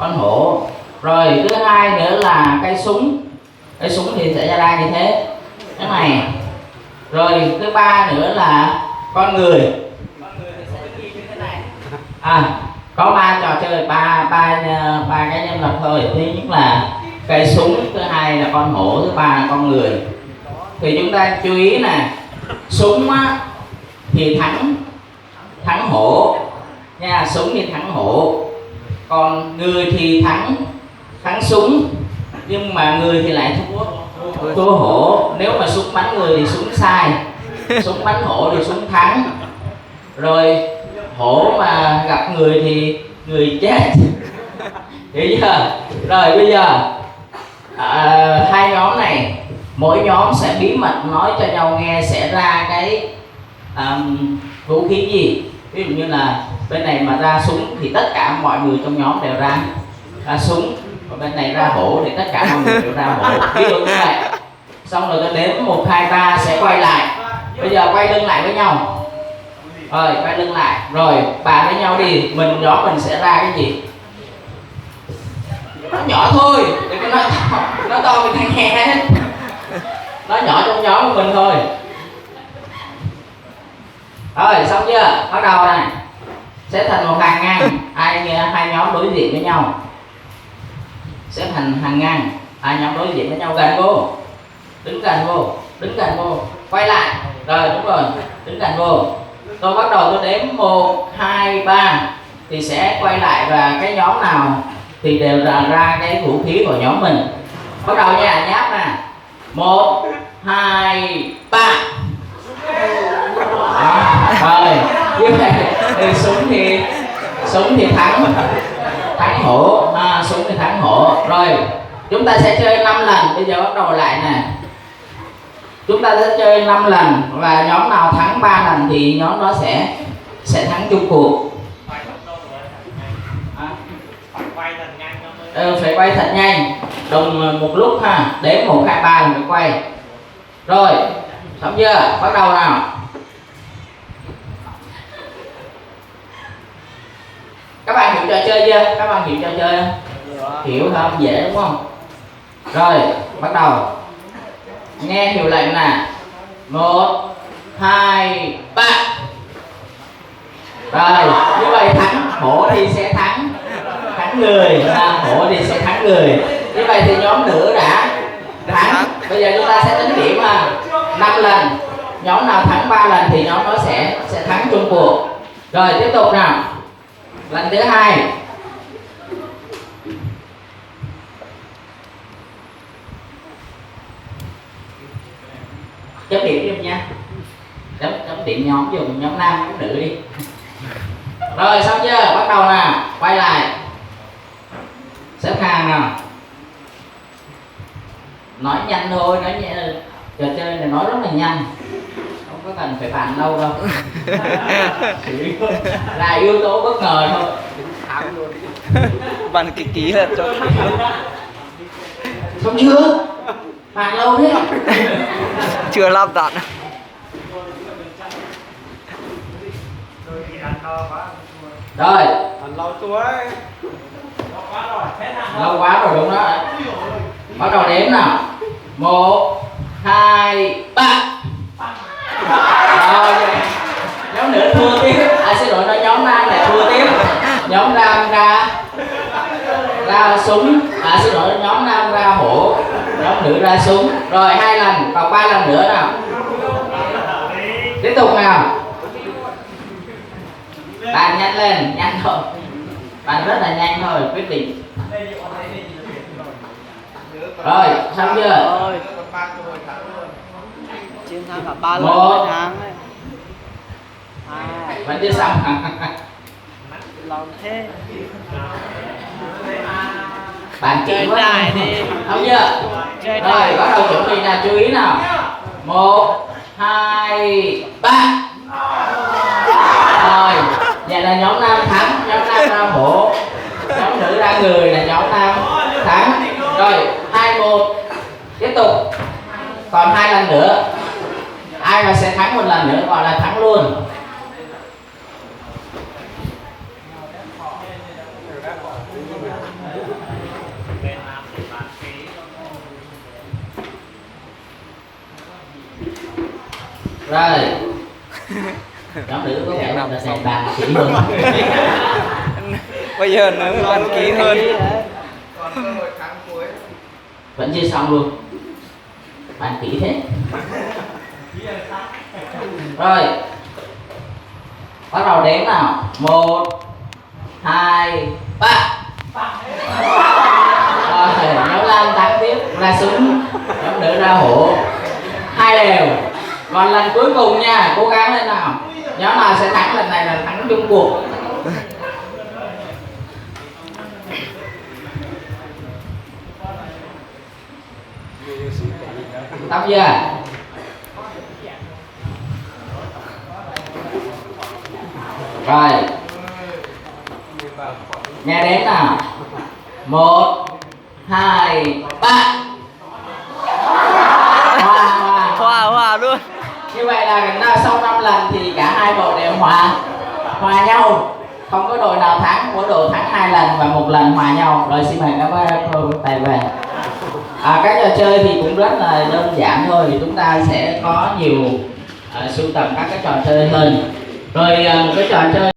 con hổ. Rồi thứ hai nữa là cây súng. Cây súng thì sẽ ra như thế, cái này. Rồi thứ ba nữa là con người. Con người thì sẽ ghi như thế này. Có 3 trò chơi, ba cái nhân vật thôi. Thứ nhất là cây súng, thứ hai là con hổ, thứ ba là con người. Thì chúng ta chú ý nè, súng á, thì thắng hổ nha, súng thì thắng hổ, còn người thì thắng súng, nhưng mà người thì lại thua hổ. Nếu mà súng bắn người thì súng sai, súng bắn hổ thì súng thắng. Rồi hổ mà gặp người thì người chết. Hiểu chưa? Rồi bây giờ hai nhóm này, mỗi nhóm sẽ bí mật nói cho nhau nghe sẽ ra cái vũ khí gì. Ví dụ như là bên này mà ra súng thì tất cả mọi người trong nhóm đều ra súng, và bên này ra hổ thì tất cả mọi người đều ra hổ. Ví dụ như vậy. Xong rồi tôi đếm 1, 2, 3 sẽ quay lại. Bây giờ quay lưng lại với nhau. Rồi quay lưng lại. Rồi bàn với nhau đi, nhóm mình sẽ ra cái gì. Nó nhỏ thôi, đừng có nói to mình nghe hết. Nó nhỏ trong nhóm của mình thôi. Rồi xong chưa? Bắt đầu này. Xếp thành một hàng ngang, hai nhóm đối diện với nhau. Xếp thành hàng ngang, hai nhóm đối diện với nhau, gần vô. Đứng gần vô. Quay lại. Rồi đúng rồi, đứng gần vô. Tôi bắt đầu tôi đếm 1, 2, 3 thì sẽ quay lại, và cái nhóm nào thì đều ra cái vũ khí của nhóm mình. Bắt đầu nha, nháp nè. 1, 2, 3. Rồi như vậy thì súng thì thắng hổ, súng thì thắng hổ. Rồi chúng ta sẽ chơi 5 lần. Bây giờ bắt đầu lại nè. Chúng ta sẽ chơi 5 lần, và nhóm nào thắng 3 lần thì nhóm đó sẽ thắng chung cuộc. Phải quay thật nhanh, đồng một lúc ha. Đếm 1, 2, 3 rồi mới quay. Rồi xong chưa? Bắt đầu nào. Các bạn hiểu trò chơi chưa? Các bạn hiểu trò chơi không? Hiểu không? Dễ đúng không? Rồi bắt đầu. Nghe hiệu lệnh nè. 1, 2, 3. Rồi như vậy thắng hổ thì sẽ thắng người, hổ thì sẽ thắng người. Như vậy thì nhóm nữ đã thắng. Bây giờ chúng ta sẽ tính điểm 5 lần. Nhóm nào thắng 3 lần thì nhóm đó sẽ thắng chung cuộc. Rồi tiếp tục nào. Lần thứ 2. Chấm điểm giúp nha. Chấm điểm nhóm, dùng nhóm nam nhóm nữ đi. Rồi xong chưa? Bắt đầu nè. Quay lại. Xếp hàng nào. Nói nhanh thôi, nói nhẹ. Trò chơi này nói rất là nhanh, không có cần phải bàn lâu đâu. Là yếu tố bất ngờ thôi. Bàn kỹ hết cho xong chưa? Bàn lâu thế không? chưa lắp đặt. Rồi lâu quá rồi đúng đó. Bắt đầu đếm nào. 1, 2, 3. Rồi nhóm nữ thua tiếp. Xin lỗi, nói nhóm nam này thua tiếp. Nhóm nam ra súng. Xin lỗi, nhóm nam ra hổ, nhóm nữ ra súng. Rồi 2 lần, còn 3 lần nữa nào. Tiếp tục nào. Bạn nhanh lên, nhanh thôi. Bạn rất là nhanh thôi, quyết định. Rồi, xong chưa? Chiến thắng cả 3 lần 1 tháng ấy. vẫn chưa xong hả? Lòng thế. Bạn Chơi kỹ quá. lại đi. Xong chưa? Chơi Rồi, lại. bắt đầu chuẩn bị nào, chú ý nào. 1, 2, 3. Rồi, vậy là nhóm nam thắng, nhóm nam ra hổ, nhóm nữ ra người là nhóm nam thắng. Rồi 2-1. Tiếp tục. Còn 2 lần nữa. Ai mà sẽ thắng 1 lần nữa gọi là thắng luôn. Rồi nhóm nữ có vẻ là sẽ bàn kỹ hơn. Bây giờ nữa bàn kỹ hơn. Vẫn chưa xong luôn, bàn kỹ thế. Rồi bắt đầu đếm nào, 1 2 3. Rồi nhóm nam thắng tiếp ra súng, nhóm nữ ra hổ, 2 đều. Còn lần cuối cùng nha, cố gắng lên nào, nhóm nào sẽ thắng lần này là thắng chung cuộc. Tập chưa? Rồi nghe đếm nào, 1 2 3. Hòa luôn. Như vậy là sau 5 lần thì cả hai đội đều hòa nhau, không có đội nào thắng, mỗi đội thắng 2 lần và 1 lần hòa nhau. Rồi xin mời các cô tài về. Các trò chơi thì cũng rất là đơn giản thôi, thì chúng ta sẽ có nhiều sưu tầm các cái trò chơi hơn. Rồi một cái trò chơi